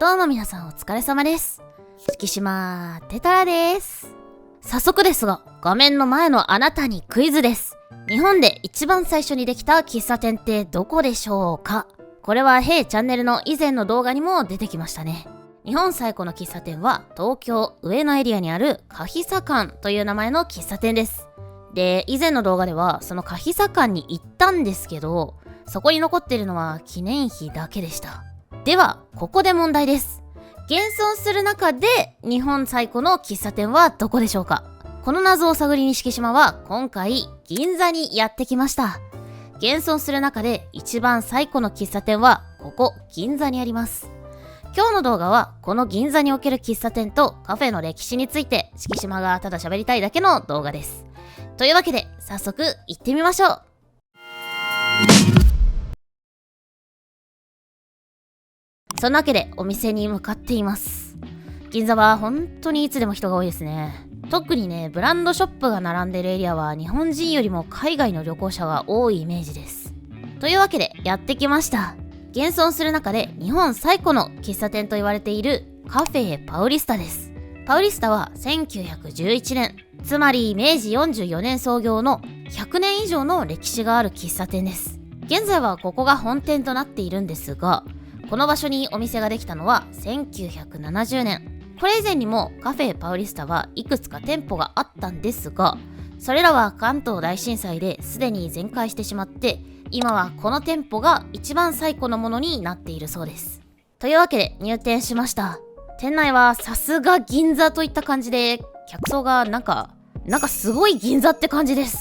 どうも皆さんお疲れ様です。敷島テタラです。早速ですが、画面の前のあなたにクイズです。日本で一番最初にできた喫茶店ってどこでしょうか？これはチャンネルの以前の動画にも出てきましたね。日本最古の喫茶店は東京上野エリアにあるカヒサ館という名前の喫茶店です。で、以前の動画ではそのカヒサ館に行ったんですけど、そこに残っているのは記念碑だけでした。では、ここで問題です。現存する中で日本最古の喫茶店はどこでしょうか？この謎を探りに敷島は今回銀座にやってきました。現存する中で一番最古の喫茶店はここ銀座にあります。今日の動画はこの銀座における喫茶店とカフェの歴史について敷島がただ喋りたいだけの動画です。というわけで早速行ってみましょう。そんなわけでお店に向かっています。銀座は本当にいつでも人が多いですね。特にね、ブランドショップが並んでるエリアは日本人よりも海外の旅行者が多いイメージです。というわけでやってきました。現存する中で日本最古の喫茶店と言われているカフェパウリスタです。パウリスタは1911年、つまり明治44年創業の100年以上の歴史がある喫茶店です。現在はここが本店となっているんですが、この場所にお店ができたのは1970年。これ以前にもカフェパウリスタはいくつか店舗があったんですが、それらは関東大震災ですでに全壊してしまって、今はこの店舗が一番最古のものになっているそうです。というわけで入店しました。店内はさすが銀座といった感じで、客層がなんかすごい銀座って感じです。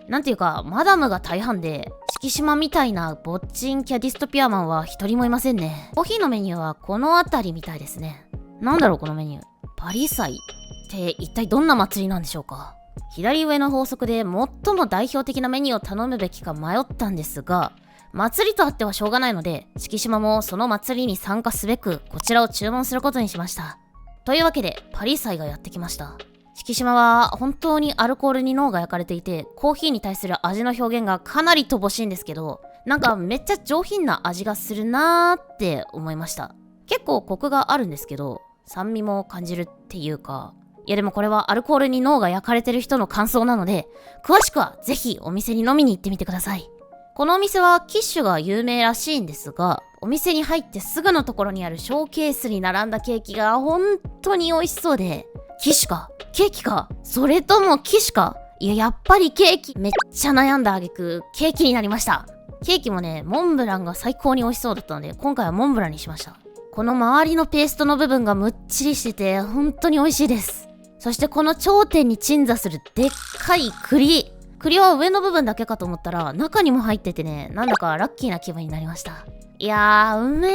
なんていうか、マダムが大半で、敷島みたいなぼっちんキャディストピアマンは一人もいませんね。コーヒーのメニューはこの辺りみたいですね。なんだろうこのメニュー。パリ祭って一体どんな祭りなんでしょうか？左上の法則で最も代表的なメニューを頼むべきか迷ったんですが、祭りとあってはしょうがないので、敷島もその祭りに参加すべくこちらを注文することにしました。というわけで、パリ祭がやってきました。敷島は本当にアルコールに脳が焼かれていて、コーヒーに対する味の表現がかなり乏しいんですけど、なんかめっちゃ上品な味がするなーって思いました。結構コクがあるんですけど、酸味も感じるっていうか、いやでもこれはアルコールに脳が焼かれてる人の感想なので、詳しくはぜひお店に飲みに行ってみてください。このお店はキッシュが有名らしいんですが、お店に入ってすぐのところにあるショーケースに並んだケーキが本当に美味しそうで、キッシュかケーキかそれともキッシュか、いややっぱりケーキ。めっちゃ悩んだ挙句ケーキになりました。ケーキもね、モンブランが最高に美味しそうだったので、今回はモンブランにしました。この周りのペーストの部分がむっちりしてて本当に美味しいです。そしてこの頂点に鎮座するでっかい栗は上の部分だけかと思ったら中にも入っててね、なんだかラッキーな気分になりました。いやー、うめー。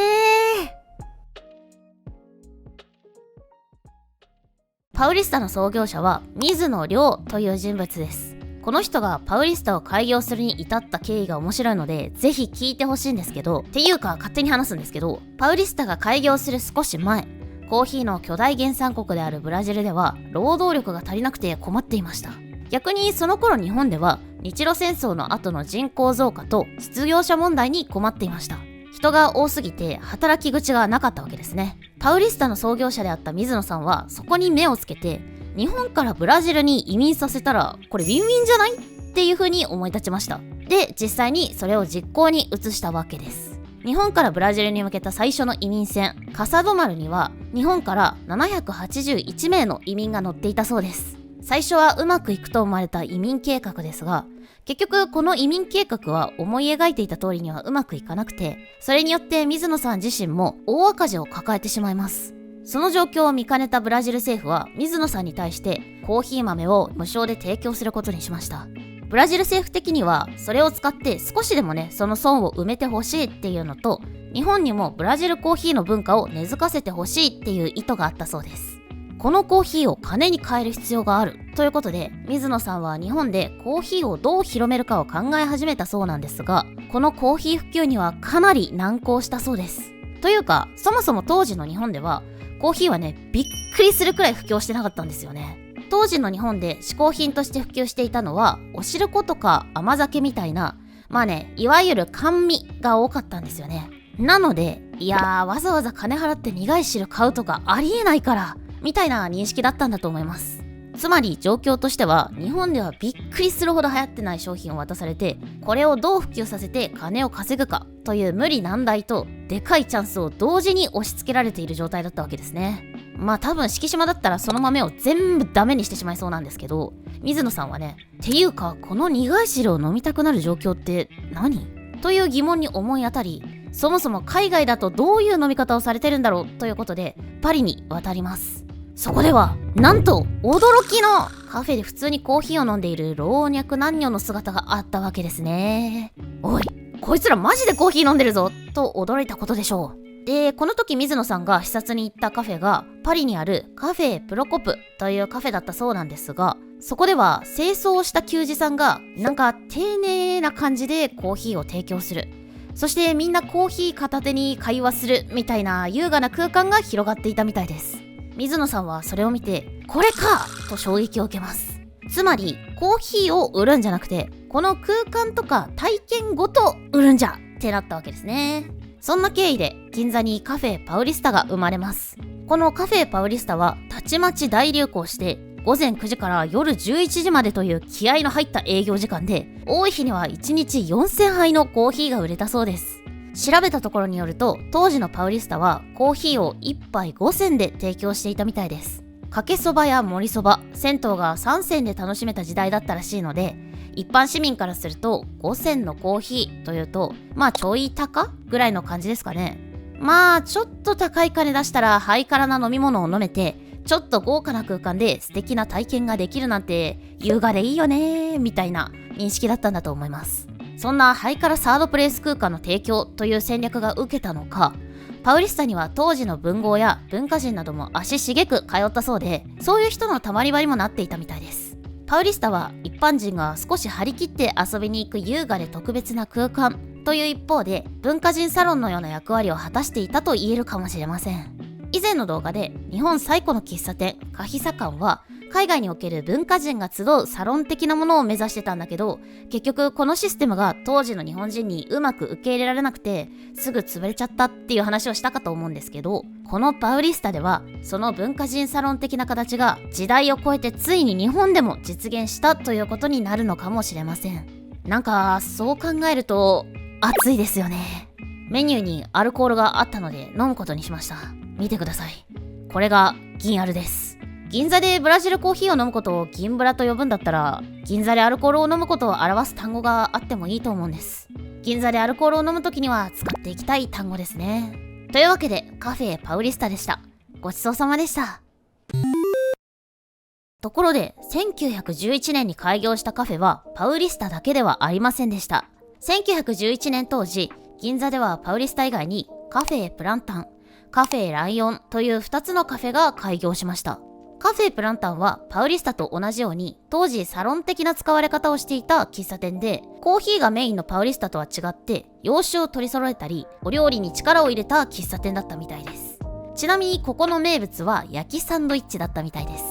パウリスタの創業者は水野良という人物です。この人がパウリスタを開業するに至った経緯が面白いので、ぜひ聞いてほしいんですけど、っていうか勝手に話すんですけど、パウリスタが開業する少し前、コーヒーの巨大原産国であるブラジルでは労働力が足りなくて困っていました。逆にその頃日本では日露戦争の後の人口増加と失業者問題に困っていました。人が多すぎて働き口がなかったわけですね。パウリスタの創業者であった水野さんはそこに目をつけて、日本からブラジルに移民させたらこれウィンウィンじゃないっていう風に思い立ちました。で、実際にそれを実行に移したわけです。日本からブラジルに向けた最初の移民船カサドマルには日本から781名の移民が乗っていたそうです。最初はうまくいくと思われた移民計画ですが、結局この移民計画は思い描いていた通りにはうまくいかなくて、それによって水野さん自身も大赤字を抱えてしまいます。その状況を見かねたブラジル政府は水野さんに対してコーヒー豆を無償で提供することにしました。ブラジル政府的にはそれを使って少しでもね、その損を埋めてほしいっていうのと、日本にもブラジルコーヒーの文化を根付かせてほしいっていう意図があったそうです。このコーヒーを金に変える必要があるということで、水野さんは日本でコーヒーをどう広めるかを考え始めたそうなんですが、このコーヒー普及にはかなり難航したそうです。というか、そもそも当時の日本ではコーヒーはね、びっくりするくらい普及してなかったんですよね。当時の日本で嗜好品として普及していたのはお汁粉とか甘酒みたいな、まあね、いわゆる甘味が多かったんですよね。なので、いやー、わざわざ金払って苦い汁買うとかありえないから、みたいな認識だったんだと思います。つまり状況としては、日本ではびっくりするほど流行ってない商品を渡されて、これをどう普及させて金を稼ぐかという無理難題とでかいチャンスを同時に押し付けられている状態だったわけですね。まあ多分敷島だったらその豆を全部ダメにしてしまいそうなんですけど、水野さんはね、ていうかこの苦い汁を飲みたくなる状況って何？という疑問に思い当たり、そもそも海外だとどういう飲み方をされてるんだろうということでパリに渡ります。そこではなんと驚きのカフェで普通にコーヒーを飲んでいる老若男女の姿があったわけですね。おい、こいつらマジでコーヒー飲んでるぞと驚いたことでしょう。で、この時水野さんが視察に行ったカフェがパリにあるカフェプロコプというカフェだったそうなんですが、そこでは清掃をした給仕さんがなんか丁寧な感じでコーヒーを提供する、そしてみんなコーヒー片手に会話するみたいな優雅な空間が広がっていたみたいです。水野さんはそれを見てこれかと衝撃を受けます。つまりコーヒーを売るんじゃなくて、この空間とか体験ごと売るんじゃってなったわけですね。そんな経緯で銀座にカフェパウリスタが生まれます。このカフェパウリスタはたちまち大流行して、午前9時から夜11時までという気合の入った営業時間で、多い日には1日4000杯のコーヒーが売れたそうです。調べたところによると、当時のパウリスタはコーヒーを1杯5銭で提供していたみたいです。かけそばや盛りそば、銭湯が3銭で楽しめた時代だったらしいので、一般市民からすると5銭のコーヒーというと、まあちょい高ぐらいの感じですかね。まあちょっと高い金出したらハイカラな飲み物を飲めて、ちょっと豪華な空間で素敵な体験ができるなんて優雅でいいよねみたいな認識だったんだと思います。そんなハイカラサードプレイス空間の提供という戦略が受けたのか、パウリスタには当時の文豪や文化人なども足しげく通ったそうで、そういう人のたまり場にもなっていたみたいです。パウリスタは一般人が少し張り切って遊びに行く優雅で特別な空間という一方で、文化人サロンのような役割を果たしていたと言えるかもしれません。以前の動画で日本最古の喫茶店カヒサ館は海外における文化人が集うサロン的なものを目指してたんだけど、結局このシステムが当時の日本人にうまく受け入れられなくてすぐ潰れちゃったっていう話をしたかと思うんですけど、このパウリスタではその文化人サロン的な形が時代を超えてついに日本でも実現したということになるのかもしれません。なんかそう考えると熱いですよね。メニューにアルコールがあったので飲むことにしました。見てください。これが銀アルです。銀座でブラジルコーヒーを飲むことを銀ブラと呼ぶんだったら、銀座でアルコールを飲むことを表す単語があってもいいと思うんです。銀座でアルコールを飲むときには使っていきたい単語ですね。というわけでカフェパウリスタでした。ごちそうさまでした。ところで1911年に開業したカフェはパウリスタだけではありませんでした。1911年当時、銀座ではパウリスタ以外にカフェプランタン、カフェライオンという2つのカフェが開業しました。カフェプランタンはパウリスタと同じように当時サロン的な使われ方をしていた喫茶店で、コーヒーがメインのパウリスタとは違って洋酒を取り揃えたりお料理に力を入れた喫茶店だったみたいです。ちなみにここの名物は焼きサンドイッチだったみたいです。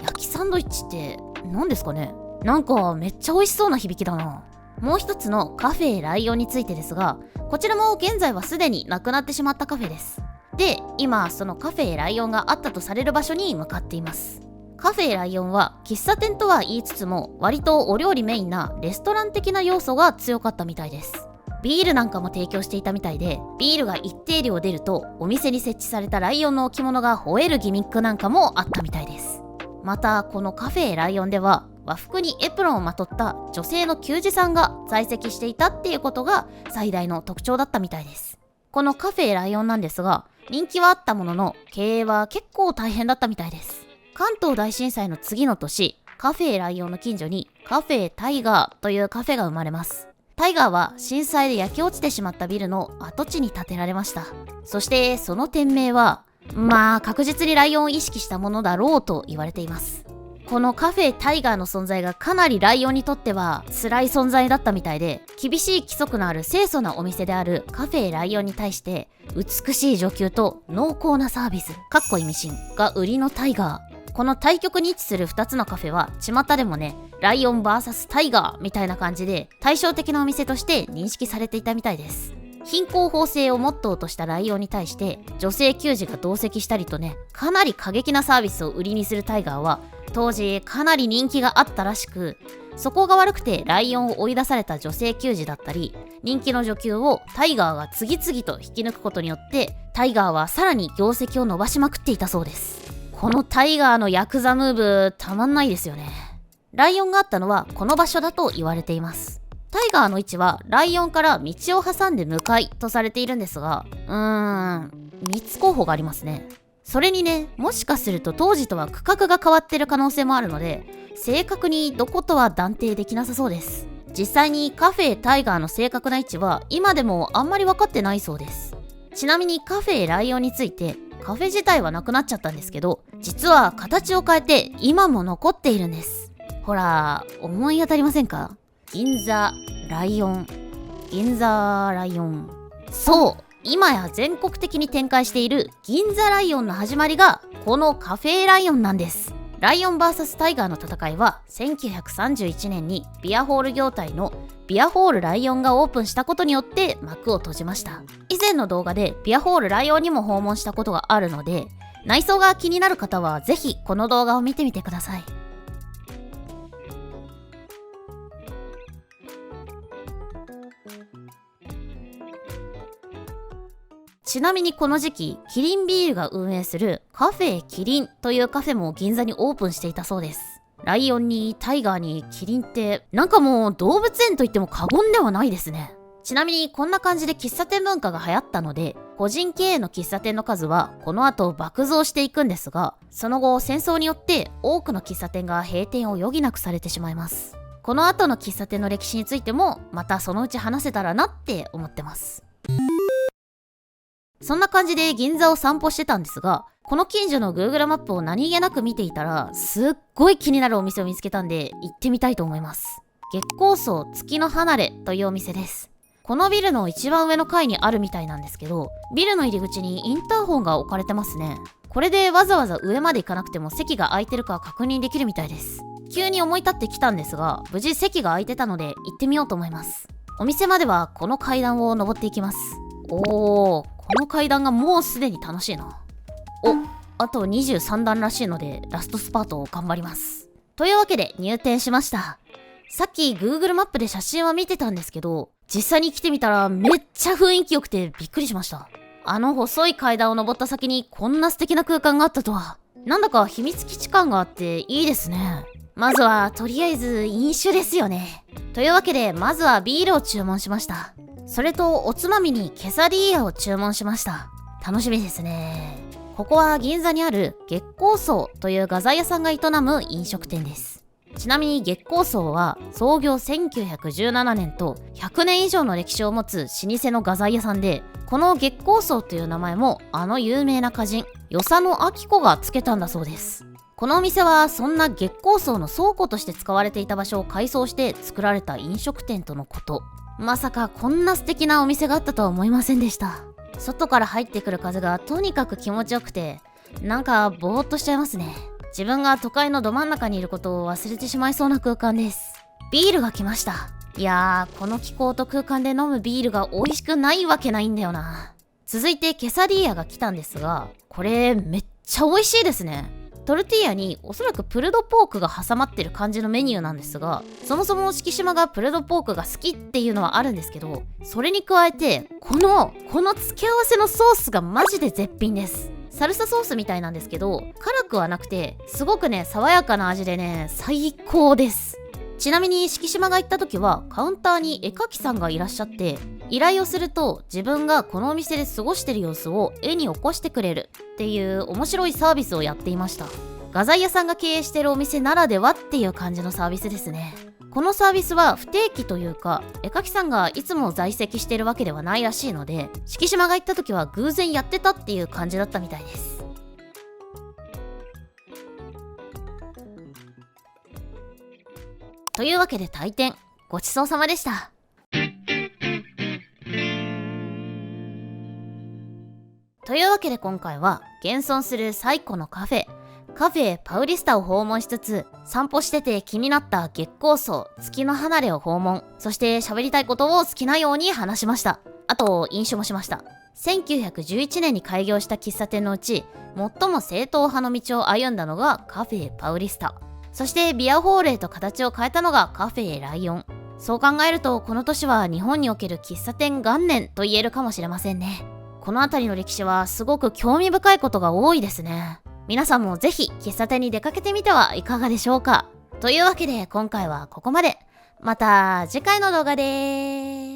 焼きサンドイッチって何ですかね。なんかめっちゃ美味しそうな響きだな。もう一つのカフェライオンについてですが、こちらも現在はすでになくなってしまったカフェです。で、今そのカフェライオンがあったとされる場所に向かっています。カフェライオンは喫茶店とは言いつつも割とお料理メインなレストラン的な要素が強かったみたいです。ビールなんかも提供していたみたいで、ビールが一定量出るとお店に設置されたライオンの置物が吠えるギミックなんかもあったみたいです。またこのカフェライオンでは和服にエプロンをまとった女性の給仕さんが在籍していたっていうことが最大の特徴だったみたいです。このカフェライオンなんですが、人気はあったものの経営は結構大変だったみたいです。関東大震災の次の年、カフェライオンの近所にカフェタイガーというカフェが生まれます。タイガーは震災で焼け落ちてしまったビルの跡地に建てられました。そしてその店名は確実にライオンを意識したものだろうと言われています。このカフェタイガーの存在がかなりライオンにとっては辛い存在だったみたいで、厳しい規則のある清楚なお店であるカフェライオンに対して美しい女給と濃厚なサービス意味深が売りのタイガー。この対極に位置する2つのカフェは巷でもね、ライオン VS タイガーみたいな感じで対照的なお店として認識されていたみたいです。貧困法制をモットーとしたライオンに対して女性球児が同席したりとね、かなり過激なサービスを売りにするタイガーは当時かなり人気があったらしく、そこが悪くてライオンを追い出された女性球児だったり人気の女球をタイガーが次々と引き抜くことによってタイガーはさらに業績を伸ばしまくっていたそうです。このタイガーのヤクザムーブたまんないですよね。ライオンがあったのはこの場所だと言われています。タイガーの位置はライオンから道を挟んで向かいとされているんですが、3つ候補がありますね。それにね、もしかすると当時とは区画が変わってる可能性もあるので、正確にどことは断定できなさそうです。実際にカフェタイガーの正確な位置は今でもあんまり分かってないそうです。ちなみにカフェライオンについて、カフェ自体はなくなっちゃったんですけど、実は形を変えて今も残っているんです。ほら、思い当たりませんか？銀座ライオン、銀座ライオン。そう、今や全国的に展開している銀座ライオンの始まりがこのカフェライオンなんです。ライオン VS タイガーの戦いは1931年にビアホール業態のビアホールライオンがオープンしたことによって幕を閉じました。以前の動画でビアホールライオンにも訪問したことがあるので、内装が気になる方はぜひこの動画を見てみてください。ちなみにこの時期、キリンビールが運営するカフェキリンというカフェも銀座にオープンしていたそうです。ライオンにタイガーにキリンってなんかもう動物園と言っても過言ではないですね。ちなみにこんな感じで喫茶店文化が流行ったので、個人経営の喫茶店の数はこの後爆増していくんですが、その後戦争によって多くの喫茶店が閉店を余儀なくされてしまいます。この後の喫茶店の歴史についてもまたそのうち話せたらなって思ってます。そんな感じで銀座を散歩してたんですが、この近所の Google マップを何気なく見ていたらすっごい気になるお店を見つけたんで行ってみたいと思います。月光荘月の離れというお店です。このビルの一番上の階にあるみたいなんですけど、ビルの入り口にインターホンが置かれてますね。これでわざわざ上まで行かなくても席が空いてるか確認できるみたいです。急に思い立ってきたんですが、無事席が空いてたので行ってみようと思います。お店まではこの階段を登っていきます。この階段がもうすでに楽しいな。あと23段らしいのでラストスパートを頑張ります。というわけで入店しました。さっき Google マップで写真は見てたんですけど、実際に来てみたらめっちゃ雰囲気良くてびっくりしました。あの細い階段を登った先にこんな素敵な空間があったとは。なんだか秘密基地感があっていいですね。まずはとりあえず飲酒ですよね。というわけでまずはビールを注文しました。それとおつまみにケサディーヤを注文しました。楽しみですね。ここは銀座にある月光荘という画材屋さんが営む飲食店です。ちなみに月光荘は創業1917年と100年以上の歴史を持つ老舗の画材屋さんで、この月光荘という名前もあの有名な歌人与謝野晶子がつけたんだそうです。このお店はそんな月光荘の倉庫として使われていた場所を改装して作られた飲食店とのこと。まさかこんな素敵なお店があったとは思いませんでした。外から入ってくる風がとにかく気持ちよくて、なんかぼーっとしちゃいますね。自分が都会のど真ん中にいることを忘れてしまいそうな空間です。ビールが来ました。いやー、この気候と空間で飲むビールが美味しくないわけないんだよな。続いてケサディーヤが来たんですが、これめっちゃ美味しいですね。トルティーヤにおそらくプルドポークが挟まってる感じのメニューなんですが、そもそも敷島がプルドポークが好きっていうのはあるんですけど、それに加えてこの付け合わせのソースがマジで絶品です。サルサソースみたいなんですけど、辛くはなくてすごくね爽やかな味でね最高です。ちなみに敷島が行った時はカウンターに絵描きさんがいらっしゃって、依頼をすると自分がこのお店で過ごしてる様子を絵に起こしてくれるっていう面白いサービスをやっていました。画材屋さんが経営してるお店ならではっていう感じのサービスですね。このサービスは不定期というか、絵描きさんがいつも在籍してるわけではないらしいので、敷島が行った時は偶然やってたっていう感じだったみたいです。というわけで退店ごちそうさまでした。というわけで今回は現存する最古のカフェパウリスタを訪問しつつ、散歩してて気になった月光荘月の離れを訪問、そして喋りたいことを好きなように話しました。あと飲酒もしました。1911年に開業した喫茶店のうち、最も正統派の道を歩んだのがカフェパウリスタ。そしてビアホーレと形を変えたのがカフェライオン。そう考えると、この年は日本における喫茶店元年と言えるかもしれませんね。この辺りの歴史はすごく興味深いことが多いですね。皆さんもぜひ喫茶店に出かけてみてはいかがでしょうか。というわけで今回はここまで。また次回の動画でーす。